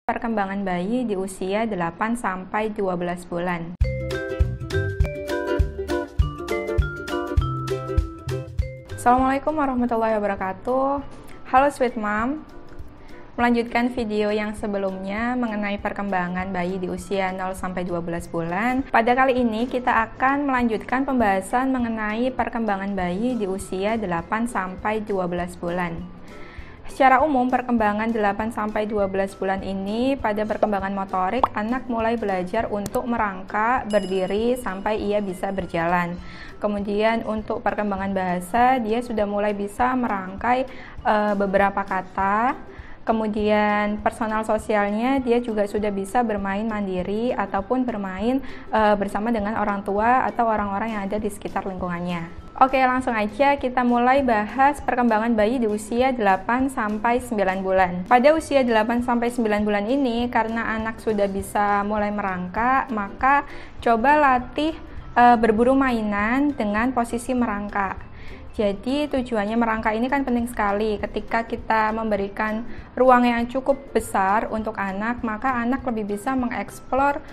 Perkembangan bayi di usia 8-12 bulan. Assalamualaikum warahmatullahi wabarakatuh. Halo Sweet Mom. Melanjutkan video yang sebelumnya mengenai perkembangan bayi di usia 0-12 bulan. Pada kali ini kita akan melanjutkan pembahasan mengenai perkembangan bayi di usia 8-12 bulan. Secara umum, perkembangan 8-12 bulan ini pada perkembangan motorik, anak mulai belajar untuk merangkak, berdiri, sampai ia bisa berjalan. Kemudian untuk perkembangan bahasa, dia sudah mulai bisa merangkai beberapa kata. Kemudian personal sosialnya, dia juga sudah bisa bermain mandiri ataupun bermain bersama dengan orang tua atau orang-orang yang ada di sekitar lingkungannya. Oke, langsung aja kita mulai bahas perkembangan bayi di usia 8-9 bulan. Pada usia 8-9 bulan ini, karena anak sudah bisa mulai merangkak, maka coba latih berburu mainan dengan posisi merangkak. Jadi tujuannya merangkak ini kan penting sekali. Ketika kita memberikan ruang yang cukup besar untuk anak, maka anak lebih bisa mengeksplor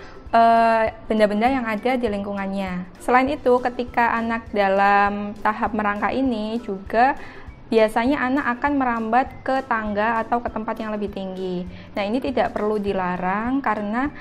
benda-benda yang ada di lingkungannya. Selain itu, ketika anak dalam tahap merangkak ini juga biasanya anak akan merambat ke tangga atau ke tempat yang lebih tinggi. Nah, ini tidak perlu dilarang karena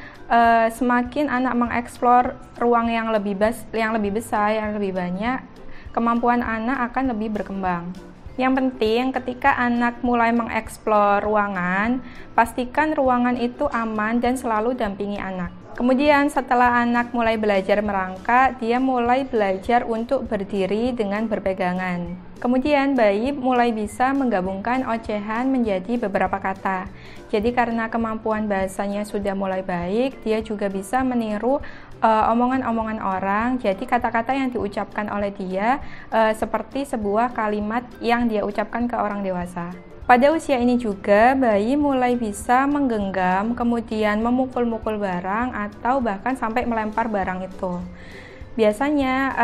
semakin anak mengeksplor ruang yang lebih besar, yang lebih banyak, kemampuan anak akan lebih berkembang. Yang penting ketika anak mulai mengeksplor ruangan, pastikan ruangan itu aman dan selalu dampingi anak. Kemudian setelah anak mulai belajar merangkak, dia mulai belajar untuk berdiri dengan berpegangan. Kemudian bayi mulai bisa menggabungkan ocehan menjadi beberapa kata. Jadi karena kemampuan bahasanya sudah mulai baik, dia juga bisa meniru omongan-omongan orang. Jadi kata-kata yang diucapkan oleh dia seperti sebuah kalimat yang dia ucapkan ke orang dewasa. Pada usia ini juga, bayi mulai bisa menggenggam, kemudian memukul-mukul barang, atau bahkan sampai melempar barang itu. Biasanya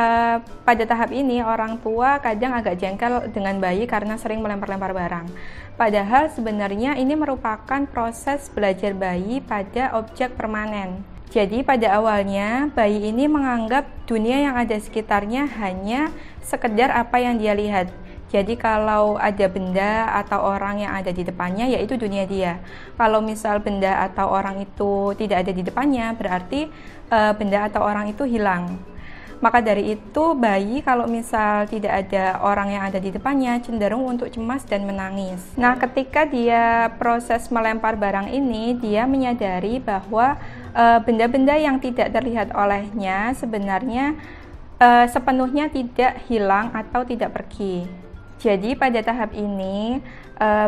pada tahap ini orang tua kadang agak jengkel dengan bayi karena sering melempar-lempar barang. Padahal sebenarnya ini merupakan proses belajar bayi pada objek permanen. Jadi pada awalnya bayi ini menganggap dunia yang ada sekitarnya hanya sekedar apa yang dia lihat. Jadi kalau ada benda atau orang yang ada di depannya, yaitu dunia dia. Kalau misal benda atau orang itu tidak ada di depannya, berarti benda atau orang itu hilang. Maka dari itu, bayi kalau misal tidak ada orang yang ada di depannya, cenderung untuk cemas dan menangis. Nah, ketika dia proses melempar barang ini, dia menyadari bahwa benda-benda yang tidak terlihat olehnya sebenarnya sepenuhnya tidak hilang atau tidak pergi. Jadi pada tahap ini,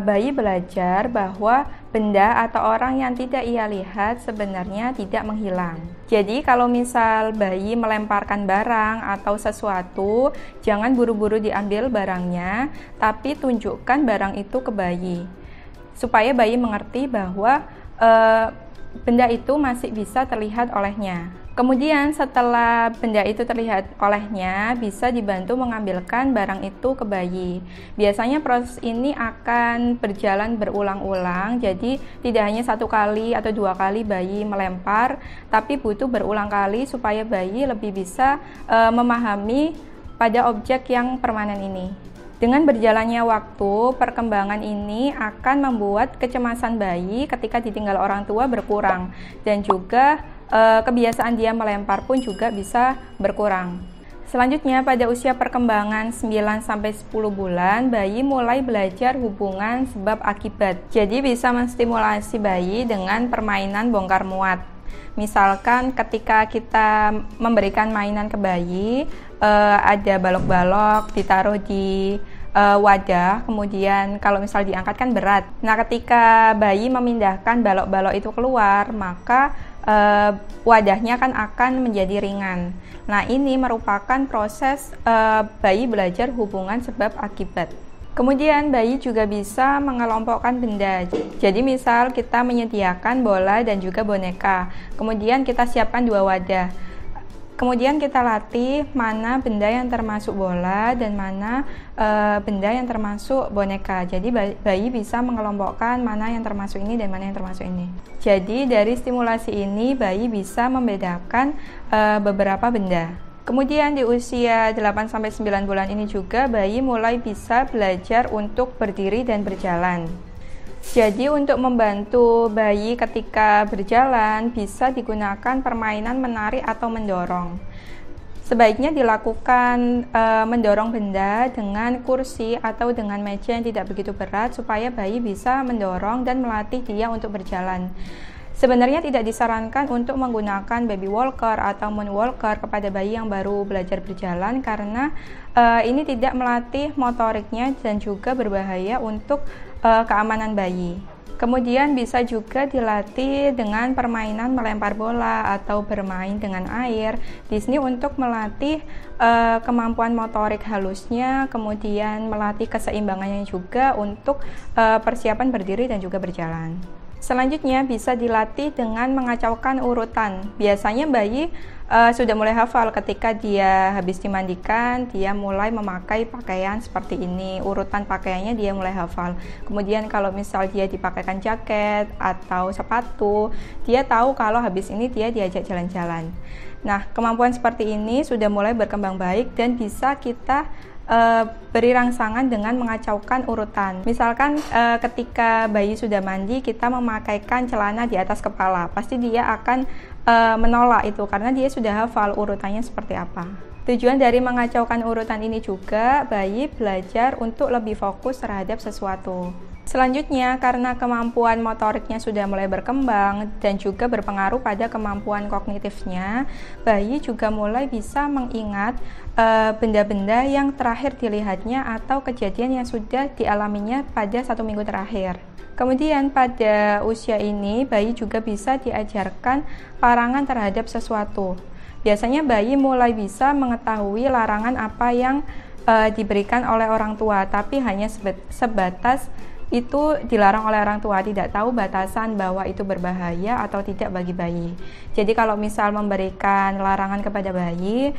bayi belajar bahwa benda atau orang yang tidak ia lihat sebenarnya tidak menghilang. Jadi kalau misal bayi melemparkan barang atau sesuatu, jangan buru-buru diambil barangnya, tapi tunjukkan barang itu ke bayi. Supaya bayi mengerti bahwa benda itu masih bisa terlihat olehnya. Kemudian setelah benda itu terlihat olehnya, bisa dibantu mengambilkan barang itu ke bayi. Biasanya proses ini akan berjalan berulang-ulang, jadi tidak hanya 1 kali atau 2 kali bayi melempar, tapi butuh berulang kali supaya bayi lebih bisa memahami pada objek yang permanen ini. Dengan berjalannya waktu, perkembangan ini akan membuat kecemasan bayi ketika ditinggal orang tua berkurang, dan juga kebiasaan dia melempar pun juga bisa berkurang. Selanjutnya, pada usia perkembangan 9-10 bulan, bayi mulai belajar hubungan sebab akibat. Jadi bisa menstimulasi bayi dengan permainan bongkar muat. Misalkan ketika kita memberikan mainan ke bayi, ada balok-balok ditaruh di wadah, kemudian kalau misal diangkat kan berat. Nah, ketika bayi memindahkan balok-balok itu keluar, maka wadahnya kan akan menjadi ringan. Nah, ini merupakan proses bayi belajar hubungan sebab akibat. Kemudian bayi juga bisa mengelompokkan benda. Jadi misal kita menyediakan bola dan juga boneka. Kemudian kita siapkan 2 wadah. Kemudian kita latih mana benda yang termasuk bola dan mana benda yang termasuk boneka. Jadi bayi bisa mengelompokkan mana yang termasuk ini dan mana yang termasuk ini. Jadi dari stimulasi ini bayi bisa membedakan beberapa benda. Kemudian di usia 8-9 bulan ini juga bayi mulai bisa belajar untuk berdiri dan berjalan. Jadi untuk membantu bayi ketika berjalan bisa digunakan permainan menarik atau mendorong. Sebaiknya dilakukan mendorong benda dengan kursi atau dengan meja yang tidak begitu berat supaya bayi bisa mendorong dan melatih dia untuk berjalan. Sebenarnya tidak disarankan untuk menggunakan baby walker atau moonwalker kepada bayi yang baru belajar berjalan karena ini tidak melatih motoriknya dan juga berbahaya untuk keamanan bayi. Kemudian bisa juga dilatih dengan permainan melempar bola atau bermain dengan air. Di sini untuk melatih kemampuan motorik halusnya, kemudian melatih keseimbangannya juga untuk persiapan berdiri dan juga berjalan. Selanjutnya bisa dilatih dengan mengacaukan urutan. Biasanya bayi sudah mulai hafal ketika dia habis dimandikan, dia mulai memakai pakaian seperti ini. Urutan pakaiannya dia mulai hafal. Kemudian kalau misal dia dipakaikan jaket atau sepatu, dia tahu kalau habis ini dia diajak jalan-jalan. Nah, kemampuan seperti ini sudah mulai berkembang baik dan bisa kita beri rangsangan dengan mengacaukan urutan. Misalkan ketika bayi sudah mandi, kita memakaikan celana di atas kepala, pasti dia akan menolak itu karena dia sudah hafal urutannya seperti apa. Tujuan dari mengacaukan urutan ini juga bayi belajar untuk lebih fokus terhadap sesuatu. Selanjutnya, karena kemampuan motoriknya sudah mulai berkembang dan juga berpengaruh pada kemampuan kognitifnya, bayi juga mulai bisa mengingat benda-benda yang terakhir dilihatnya atau kejadian yang sudah dialaminya pada 1 minggu terakhir. Kemudian pada usia ini, bayi juga bisa diajarkan larangan terhadap sesuatu. Biasanya bayi mulai bisa mengetahui larangan apa yang diberikan oleh orang tua, tapi hanya sebatas itu dilarang oleh orang tua, tidak tahu batasan bahwa itu berbahaya atau tidak bagi bayi. Jadi kalau misal memberikan larangan kepada bayi,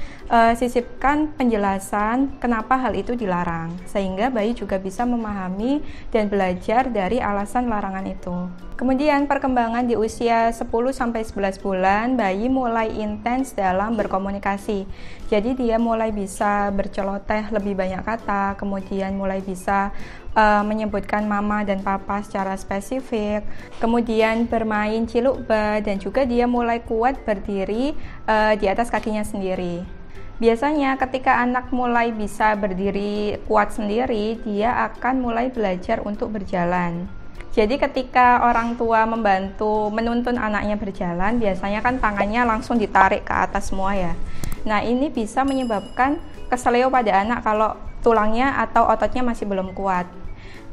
sisipkan penjelasan kenapa hal itu dilarang, sehingga bayi juga bisa memahami dan belajar dari alasan larangan itu. Kemudian perkembangan di usia 10-11 bulan, bayi mulai intens dalam berkomunikasi. Jadi dia mulai bisa berceloteh lebih banyak kata, kemudian mulai bisa menyebutkan mama dan papa secara spesifik, kemudian bermain cilukba, dan juga dia mulai kuat berdiri di atas kakinya sendiri. Biasanya ketika anak mulai bisa berdiri kuat sendiri, dia akan mulai belajar untuk berjalan. Jadi ketika orang tua membantu menuntun anaknya berjalan, biasanya kan tangannya langsung ditarik ke atas semua ya. Nah, ini bisa menyebabkan keseleo pada anak kalau tulangnya atau ototnya masih belum kuat.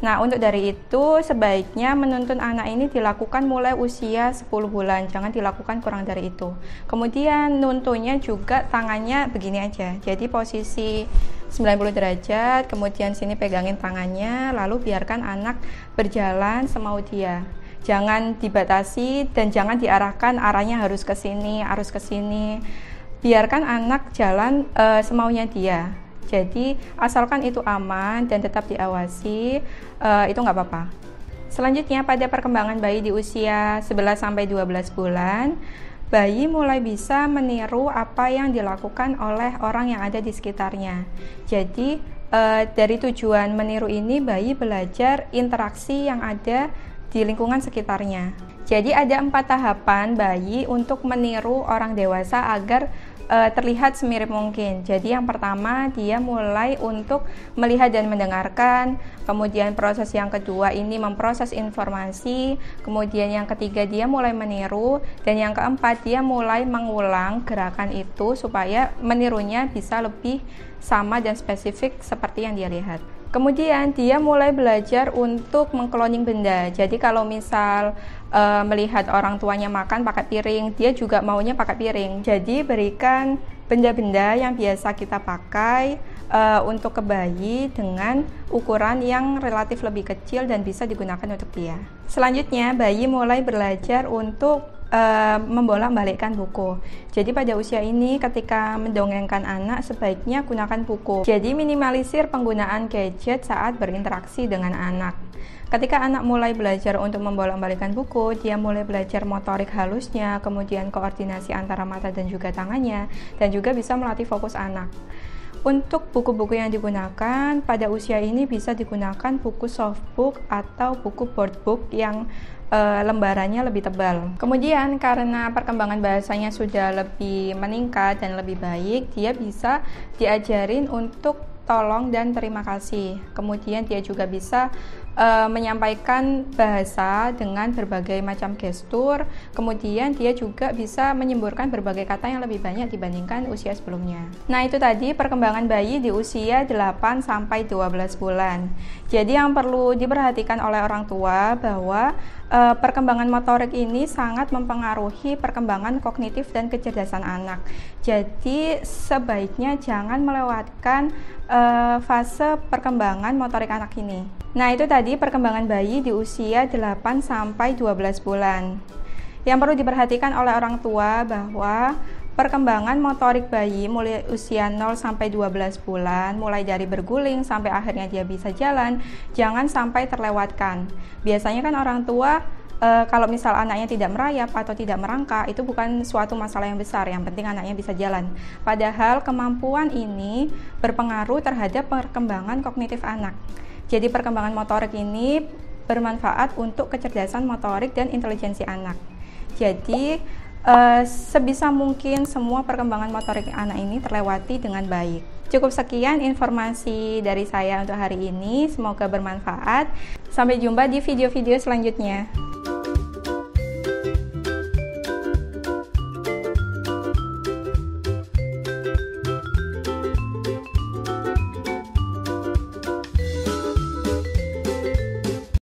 Nah, untuk dari itu sebaiknya menuntun anak ini dilakukan mulai usia 10 bulan, jangan dilakukan kurang dari itu. Kemudian nuntunnya juga tangannya begini aja, jadi posisi 90 derajat, kemudian sini pegangin tangannya, lalu biarkan anak berjalan semau dia. Jangan dibatasi dan jangan diarahkan arahnya harus ke sini, harus ke sini. Biarkan anak jalan semaunya dia. Jadi asalkan itu aman dan tetap diawasi, itu nggak apa-apa. Selanjutnya pada perkembangan bayi di usia 11-12 bulan, bayi mulai bisa meniru apa yang dilakukan oleh orang yang ada di sekitarnya. Jadi dari tujuan meniru ini, bayi belajar interaksi yang ada di lingkungan sekitarnya. Jadi ada 4 tahapan bayi untuk meniru orang dewasa agar terlihat semirip mungkin. Jadi yang pertama, dia mulai untuk melihat dan mendengarkan. Kemudian proses yang kedua ini memproses informasi. Kemudian yang ketiga, dia mulai meniru. Dan yang keempat, dia mulai mengulang gerakan itu supaya menirunya bisa lebih sama dan spesifik seperti yang dia lihat. Kemudian dia mulai belajar untuk mengkloning benda. Jadi kalau misal melihat orang tuanya makan pakai piring, dia juga maunya pakai piring. Jadi berikan benda-benda yang biasa kita pakai untuk ke bayi dengan ukuran yang relatif lebih kecil dan bisa digunakan untuk dia. Selanjutnya bayi mulai belajar untuk membolak-balikkan buku. Jadi pada usia ini ketika mendongengkan anak sebaiknya gunakan buku. Jadi minimalisir penggunaan gadget saat berinteraksi dengan anak. Ketika anak mulai belajar untuk membolak-balikkan buku, dia mulai belajar motorik halusnya, kemudian koordinasi antara mata dan juga tangannya, dan juga bisa melatih fokus anak. Untuk buku-buku yang digunakan pada usia ini bisa digunakan buku softbook atau buku boardbook yang lembarannya lebih tebal. Kemudian karena perkembangan bahasanya sudah lebih meningkat dan lebih baik, dia bisa diajarin untuk tolong dan terima kasih. Kemudian dia juga bisa menyampaikan bahasa dengan berbagai macam gestur. Kemudian dia juga bisa menyemburkan berbagai kata yang lebih banyak dibandingkan usia sebelumnya. Nah, itu tadi perkembangan bayi di usia 8-12 bulan. Jadi yang perlu diperhatikan oleh orang tua bahwa perkembangan motorik ini sangat mempengaruhi perkembangan kognitif dan kecerdasan anak. Jadi sebaiknya jangan melewatkan fase perkembangan motorik anak ini. Nah, itu tadi perkembangan bayi di usia 8-12 bulan. Yang perlu diperhatikan oleh orang tua bahwa perkembangan motorik bayi mulai usia 0-12 bulan, mulai dari berguling sampai akhirnya dia bisa jalan, jangan sampai terlewatkan. Biasanya kan orang tua kalau misal anaknya tidak merayap atau tidak merangkak, itu bukan suatu masalah yang besar, yang penting anaknya bisa jalan. Padahal kemampuan ini berpengaruh terhadap perkembangan kognitif anak. Jadi perkembangan motorik ini bermanfaat untuk kecerdasan motorik dan intelijensi anak. Jadi sebisa mungkin semua perkembangan motorik anak ini terlewati dengan baik. Cukup sekian informasi dari saya untuk hari ini, semoga bermanfaat. Sampai jumpa di video-video selanjutnya.